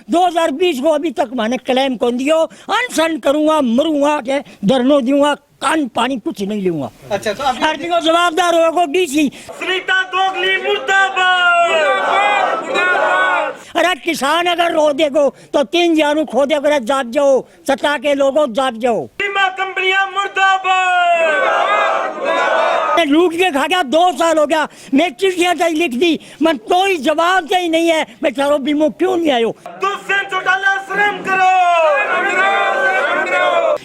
2020 को अभी तक मैंने क्लेम कौन दियो, अनशन करूंगा, मरूंगा के धरनो दूंगा, कान पानी कुछ नहीं लूंगा। अच्छा, तो आप पार्टी को जवाबदार होगा डीसी। सुनीता दोगली मुर्दाबाद। अरे किसान अगर रो देगो तो 3 जानू खो दे, अगर जाग जाओ, सत्ता के लोगों जाग जाओ। बीमा कंपनियां मुर्दाबाद। लूट के खा गया, 2 साल हो गया, मैं चिट्ठियां तक लिख दी, मैं कोई जवाब ही नहीं है। मैं चारों बीमो क्यों नहीं आयो? दूसरे चौटाला श्रम करो।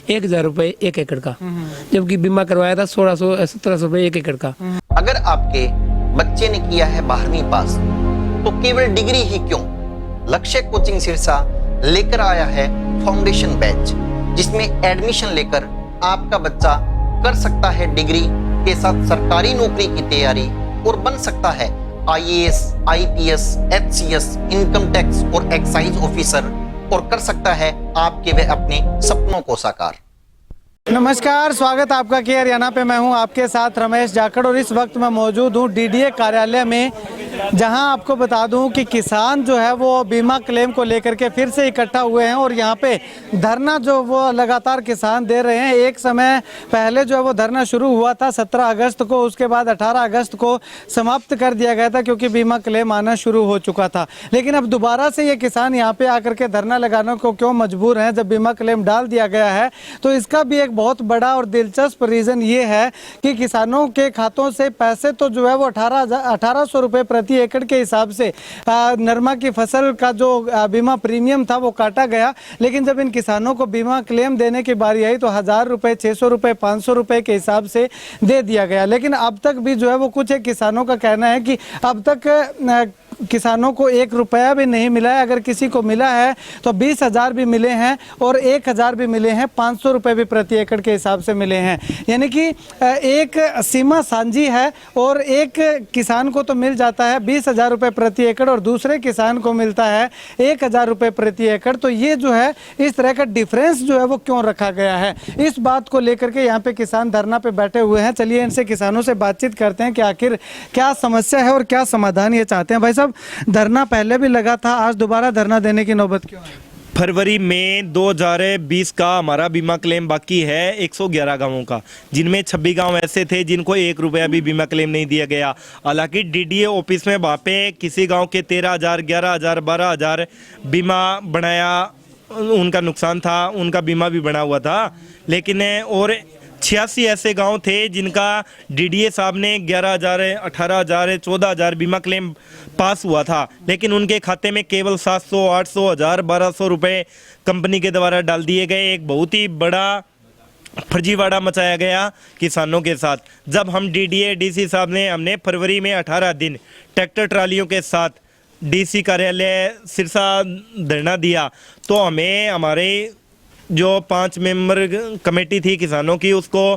1000 रुपए 1 एकड़ का, जबकि बीमा करवाया था 1600-1700 रुपए 1 एकड़ का। अगर आपके बच्चे ने किया है 12वीं पास तो केवल डिग्री ही क्यों, लक्ष्य कोचिंग सिरसा लेकर आया है फाउंडेशन बैच, जिसमें एडमिशन लेकर आपका बच्चा कर सकता है डिग्री के साथ सरकारी नौकरी की तैयारी और बन सकता है IAS, IPS, HCS, income tax और एक्साइज ऑफिसर, और कर सकता है आपके वे अपने सपनों को साकार। नमस्कार, स्वागत आपका के हरियाणा पे। मैं हूं आपके साथ रमेश जाखड़ और इस वक्त मैं मौजूद हूं DDA कार्यालय में, जहां आपको बता दूं कि किसान जो है वो बीमा क्लेम को लेकर के फिर से इकट्ठा हुए हैं और यहां पे धरना जो वो लगातार किसान दे रहे हैं। एक समय पहले जो है वो धरना शुरू हुआ था 17 अगस्त को, उसके बाद 18 अगस्त को समाप्त कर दिया गया था क्योंकि बीमा क्लेम आना शुरू हो चुका था। लेकिन अब दोबारा से ये किसान यहाँ पे आकर के धरना लगाने को क्यों मजबूर हैं जब बीमा क्लेम डाल दिया गया है? तो इसका भी एक बहुत बड़ा और दिलचस्प रीज़न ये है कि किसानों के खातों से पैसे तो जो है वो 1800 रुपये प्रति एकड़ के हिसाब से नरमा की फसल का जो बीमा प्रीमियम था वो काटा गया। लेकिन जब इन किसानों को बीमा क्लेम देने की बारी आई तो 1000 रुपये, 600 रुपये, 500 रुपये के हिसाब से दे दिया गया। लेकिन अब तक भी जो है वो कुछ एक किसानों का कहना है कि अब तक किसानों को 1 रुपया भी नहीं मिला है। अगर किसी को मिला है तो 20,000 भी मिले हैं और 1,000 भी मिले हैं, 500 रुपये भी प्रति एकड़ के हिसाब से मिले हैं। यानी कि एक सीमा सांझी है और एक किसान को तो मिल जाता है 20,000 रुपये प्रति एकड़ और दूसरे किसान को मिलता है 1,000 रुपये प्रति एकड़। तो ये जो है इस तरह का डिफरेंस जो है वो क्यों रखा गया है, इस बात को लेकर के यहाँ पे किसान धरना पे बैठे हुए हैं। चलिए इनसे किसानों से बातचीत करते हैं कि आखिर क्या समस्या है और क्या समाधान ये चाहते हैं। भाई साहब, धरना पहले भी लगा था, आज दोबारा धरना देने की नौबत क्यों है? फरवरी में 2020 का हमारा बीमा क्लेम बाकी है 111 गांवों का, जिनमें 26 गांव ऐसे थे जिनको 1 रुपया भी बीमा क्लेम नहीं दिया गया। हालांकि DDA ऑफिस में वहाँ पे किसी गांव के 13,000, 11,000, 12,000 बीमा बनाया, उनका नुकसान था, उनका बीमा भी बना हुआ था। लेकिन और 86 ऐसे गांव थे जिनका DDA साहब ने 11,000, 18,000, 14,000 बीमा क्लेम पास हुआ था, लेकिन उनके खाते में केवल 700, 800, 1000, 1200 रुपए कंपनी के द्वारा डाल दिए गए। एक बहुत ही बड़ा फर्जीवाड़ा मचाया गया किसानों के साथ। जब हम DDA DC साहब ने हमने फरवरी में 18 दिन ट्रैक्टर ट्रालियों के साथ DC कार्यालय सिरसा धरना दिया तो हमें हमारे जो 5 मेंबर कमेटी थी किसानों की, उसको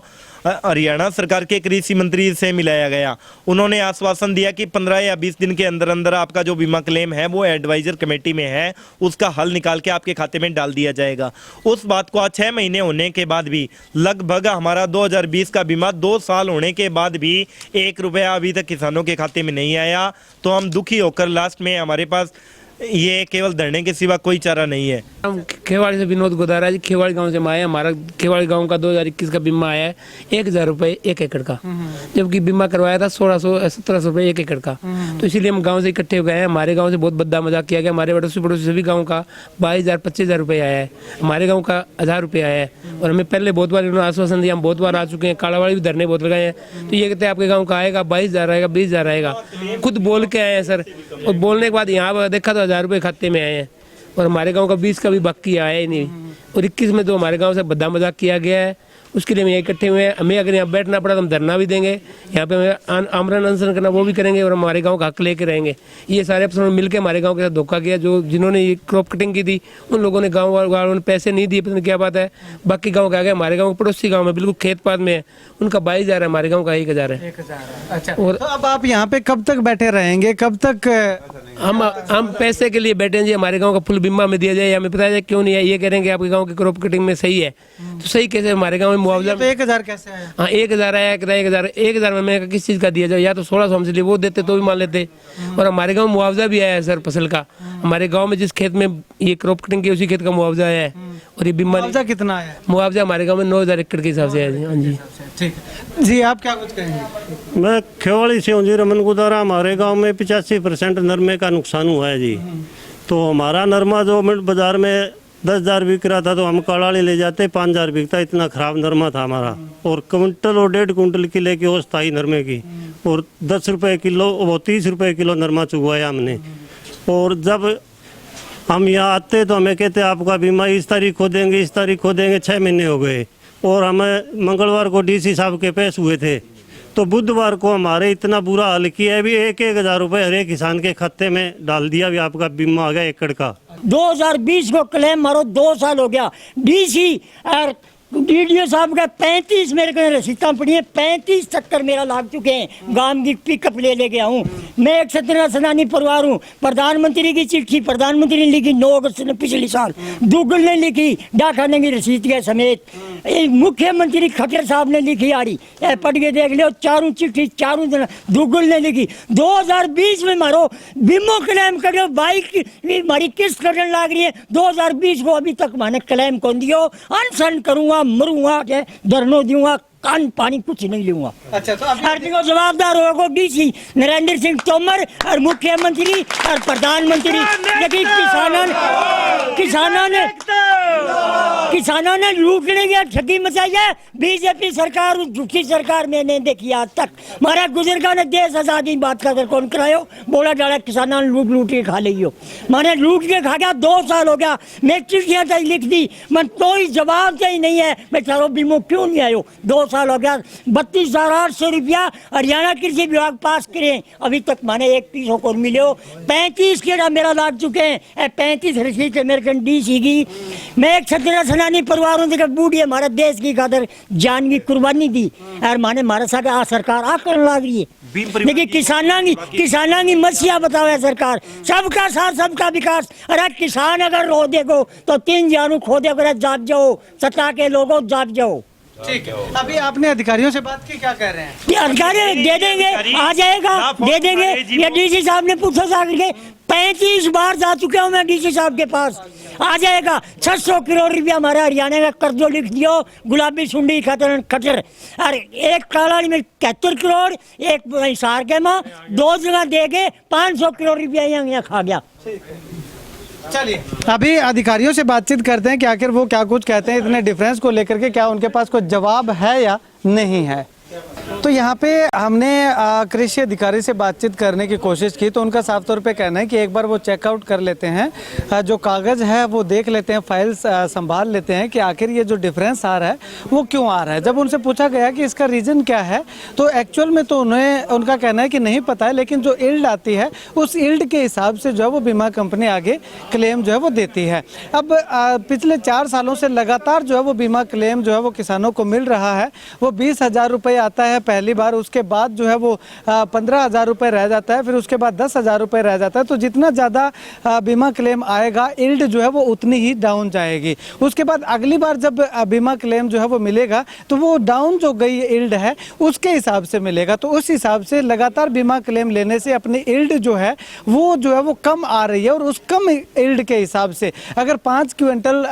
हरियाणा सरकार के कृषि मंत्री से मिलाया गया। उन्होंने आश्वासन दिया कि 15 या 20 दिन के अंदर अंदर आपका जो बीमा क्लेम है वो एडवाइजर कमेटी में है, उसका हल निकाल के आपके खाते में डाल दिया जाएगा। उस बात को आज 6 महीने होने के बाद भी, लगभग हमारा 2020 का बीमा 2 साल होने के बाद भी 1 रुपया अभी तक किसानों के खाते में नहीं आया। तो हम दुखी होकर लास्ट में हमारे पास ये केवल धरने के सिवा कोई चारा नहीं है। हम खेवाड़ी से विनोद गोदारा जी, खेवाड़ी गांव से हम आए। हमारा खेवाड़ी गांव का 2021 का बीमा आया है 1,000 रुपये 1 एकड़ का, जबकि बीमा करवाया था 1600-1700 रुपये 1 एकड़ का। तो इसीलिए हम गांव से इकट्ठे हो गए हैं। हमारे गांव से बहुत बद्दा मजाक किया गया। हमारे पड़ोसी सभी गाँव का 22,000, 25,000 रुपये आया है, हमारे गाँव का 1,000 रुपये आया है। और हमें पहले बहुत बार उन्होंने आश्वासन दिया, हम बहुत बार आ चुके हैं, कालावाड़ी भी धरने बहुत लगाए हैं। तो ये कहते हैं आपके गाँव का आएगा 22,000 आएगा, 20,000 आएगा। खुद बोल के आए हैं सर, और बोलने के बाद यहाँ देखा तो 1,000 रुपये खाते में आए हैं और हमारे गांव का 20 का भी बाकी आया ही नहीं। और 21 में तो हमारे गांव से बद्दा मजाक किया गया है। उसके लिए हम यहाँ इकट्ठे हुए हैं। हमें अगर यहाँ बैठना पड़ा तो हम धरना भी देंगे, यहाँ पे हमें आमरण अनशन करना वो भी करेंगे और हमारे गांव का हक लेके रहेंगे। ये सारे अफसरों ने मिलकर हमारे गांव के साथ धोखा किया। जो जिन्होंने ये क्रॉप कटिंग की थी उन लोगों ने गाँव वालों ने पैसे नहीं दिए, पता नहीं क्या बात है। बाकी गाँव का आ गया, हमारे गाँव पड़ोसी गाँव में बिल्कुल खेत पात में है, उनका 22,000 है, हमारे गाँव का 1,000 है। अच्छा, और तो अब आप यहाँ पे कब तक बैठे रहेंगे, कब तक? हम पैसे के लिए बैठे हैं जी। हमारे गांव का फुल बीमा में दिया जाए, हमें बताया जाए क्यों नहीं है। ये कह रहे हैं कि आपके गांव की क्रॉप कटिंग में सही है, तो सही कैसे? हमारे गांव में मुआवजा तो 1,000 कैसे आया? हाँ 1,000 आया, 1,000 में मैं किस चीज़ का दिया जाए, या तो 1600 हमसे लिए वो देते तो भी मान लेते। और हमारे गांव में मुआवजा भी आया है सर फसल का। हमारे गांव में जिस खेत में ये क्रॉप कटिंग की उसी खेत का मुआवजा आया है। और ये बीमा मुआवजा कितना आया? मुआवजा हमारे गांव में 9,000 एकड़ के हिसाब से आया जी। हाँ जी ठीक है जी, आप क्या कुछ कहेंगे? मैं खेवाड़ी से हूँ जी, रमन गुदारा। हमारे गांव में 85% नरमे का नुकसान हुआ है जी। तो हमारा नरमा जो मिड बाजार में 10,000 बिक रहा था, तो हम कड़ाली ले जाते 5,000 बिकता। इतना खराब नरमा था हमारा। और क्विंटल और 1.5 क्विंटल की लेके औसत आई नरमे की। और 10 रुपये किलो, वो 30 रुपये किलो नरमा चुगवाया हमने। और जब हम यहाँ आते तो हमें कहते आपका बीमा इस तारीख को देंगे, इस तारीख को देंगे। 6 महीने हो गए। और हमें मंगलवार को डीसी साहब के पेश हुए थे, तो बुधवार को हमारे इतना बुरा हाल किया है। भी 1,000 रुपये हर एक किसान के खाते में डाल दिया। भी आपका बीमा आ गया एकड़ का। 2020 को क्लेम मारो, 2 साल हो गया। डीसी और डीडीओ साहब का 35 मेरे को रसीदां पड़ी है। 35 चक्कर मेरा लाग चुके हैं। गांव की पिकअप ले गया हूँ। मैं एक सतना सनानी परिवार हूँ। प्रधानमंत्री की चिट्ठी प्रधानमंत्री ने लिखी 9 अगस्त ने पिछले साल। दुग्गल ने लिखी डाकखाने की रसीद के समेत। मुख्यमंत्री खट्टर साहब ने लिखी आड़ी पढ़ के देख लियो। चारों चिट्ठी चारों दिन दुग्गल ने लिखी। 2020 में मारो बीमो क्लेम करो। बाइक हमारी किस्त कटने लग रही है। 2020 को अभी तक मैंने क्लेम कौन दियो। अनशन करूंगा, मरूंगा, धरनो दूंगा, कान पानी कुछ नहीं लूंगा। अच्छा, तो अभी को जवाबदार होगा डीसी नरेंद्र सिंह तोमर और मुख्यमंत्री और प्रधानमंत्री। लेकिन किसानों ने लूटने की ठगी मचाई है। बीजेपी सरकार, झूठी सरकार मैंने देखी आज तक। हमारा गुजरगा ने देश आजादी बात का कौन करायो। बोला डाला किसानों ने लूट के खा लियो। मैंने लूट के खा गया। 2 साल हो गया। मैं चिट्ठियां तक लिख दी, मैं कोई जवाब ही नहीं है। मैं चारों बीमो क्यों नहीं आयो। 2 साल हो गया। 32,800 रुपया हरियाणा कृषि विभाग पास करे, अभी तक मैंने 1 पीसों को मिलो। 35 केड़ा मेरा लाग चुके हैं। 35 रसीद से मेरे डी की। मैं एक छत्तीसगढ़ सेनानी परिवार हूँ। बूढ़ी हमारे देश की खातर जान की कुर्बानी दी और माने हमारे साथ सरकार आ कर लग रही है। देखिए किसाना की मसीहा बताओ है सरकार। सबका साथ सबका विकास। अरे किसान अगर रो देखो तो 3 जानू खो देखो। जाग जाओ सत्ता के लोगों, जाग जाओ। ठीक है, अभी आपने अधिकारियों से बात की, क्या कह रहे हैं? ये अधिकारी दे देंगे, आ जाएगा, दे देंगे। ये डीसी साहब ने पूछा जाकर 35 बार जा चुका हूँ मैं डीसी साहब के पास। आ जाएगा। 600 करोड़ रुपया हमारे हरियाणा का कर्जो लिख दियो। गुलाबी सुंडी खटर और एक कालाड़ी में 71 करोड़, एक हिसार के माँ 2 जगह दे के 500 करोड़ रुपया यहाँ खा गया। चलिए अभी अधिकारियों से बातचीत करते हैं कि आखिर वो क्या कुछ कहते हैं इतने डिफरेंस को लेकर के। क्या उनके पास कोई जवाब है या नहीं है। तो यहाँ पे हमने कृषि अधिकारी से बातचीत करने की कोशिश की, तो उनका साफ तौर पे कहना है कि एक बार वो चेकआउट कर लेते हैं, जो कागज़ है वो देख लेते हैं, फाइल्स संभाल लेते हैं कि आखिर ये जो डिफरेंस आ रहा है वो क्यों आ रहा है। जब उनसे पूछा गया कि इसका रीज़न क्या है, तो एक्चुअल में तो उनका कहना है कि नहीं पता है, लेकिन जो इल्ड आती है उस इल्ड के हिसाब से जो है वो बीमा कंपनी आगे क्लेम जो है वो देती है। अब पिछले 4 सालों से लगातार जो है वो बीमा क्लेम जो है वो किसानों को मिल रहा है। वो 20,000 रुपये आता है पहली बार, उसके बाद जो है वो 15,000 रुपये रह जाता है, फिर उसके बाद 10,000 रुपये रह जाता है। तो जितना ज़्यादा बीमा क्लेम आएगा इल्ड जो है वो उतनी ही डाउन जाएगी। उसके बाद अगली बार जब बीमा क्लेम जो है वो मिलेगा तो वो डाउन जो गई इल्ड है उसके हिसाब से मिलेगा। तो उस हिसाब से लगातार बीमा क्लेम लेने से अपनी इल्ड जो है वो कम आ रही है। और उस कम इल्ड के हिसाब से अगर 5 क्विंटल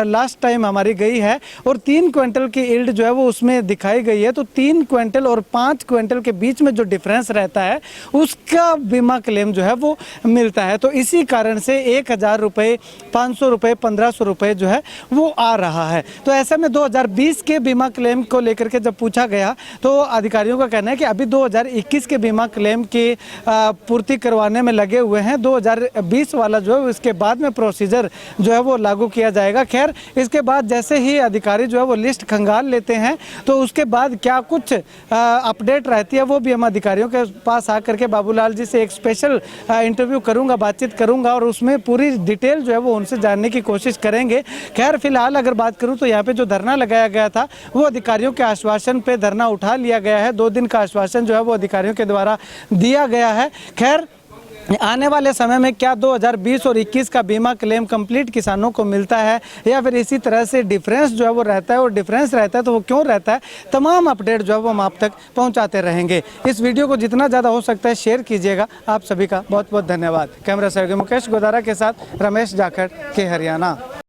लास्ट टाइम हमारी गई है और 3 क्विंटल की इल्ड जो है वो उसमें दिखाई गई है, तो 3 क्विंटल और 5 क्विंटल के बीच में जो डिफरेंस रहता है उसका बीमा क्लेम जो है वो मिलता है। तो इसी कारण से 1,000 रुपये, 500 रुपये, 1,500 रुपये जो है वो आ रहा है। तो ऐसे में 2020 के बीमा क्लेम को लेकर के जब पूछा गया तो अधिकारियों का कहना है कि अभी 2021 के बीमा क्लेम की पूर्ति करवाने में लगे हुए हैं। 2020 वाला जो है इसके बाद में प्रोसीजर जो है वो लागू किया जाएगा। खैर इसके बाद जैसे ही अधिकारी जो है वो लिस्ट खंगाल लेते हैं तो उसके बाद क्या कुछ अपडेट रहती है वो भी हम अधिकारियों के पास आकर के बाबूलाल जी से एक स्पेशल इंटरव्यू करूंगा, बातचीत करूंगा और उसमें पूरी डिटेल जो है वो उनसे जानने की कोशिश करेंगे। खैर फिलहाल अगर बात करूं तो यहाँ पे जो धरना लगाया गया था वो अधिकारियों के आश्वासन पे धरना उठा लिया गया है। 2 दिन का आश्वासन जो है वो अधिकारियों के द्वारा दिया गया है। खैर आने वाले समय में क्या 2020 और 21 का बीमा क्लेम कंप्लीट किसानों को मिलता है या फिर इसी तरह से डिफरेंस जो है वो रहता है, और डिफरेंस रहता है तो वो क्यों रहता है, तमाम अपडेट जो है वो हम आप तक पहुंचाते रहेंगे। इस वीडियो को जितना ज़्यादा हो सकता है शेयर कीजिएगा। आप सभी का बहुत बहुत धन्यवाद। कैमरा सहयोगी मुकेश गोदारा के साथ रमेश जाखड़ के हरियाणा।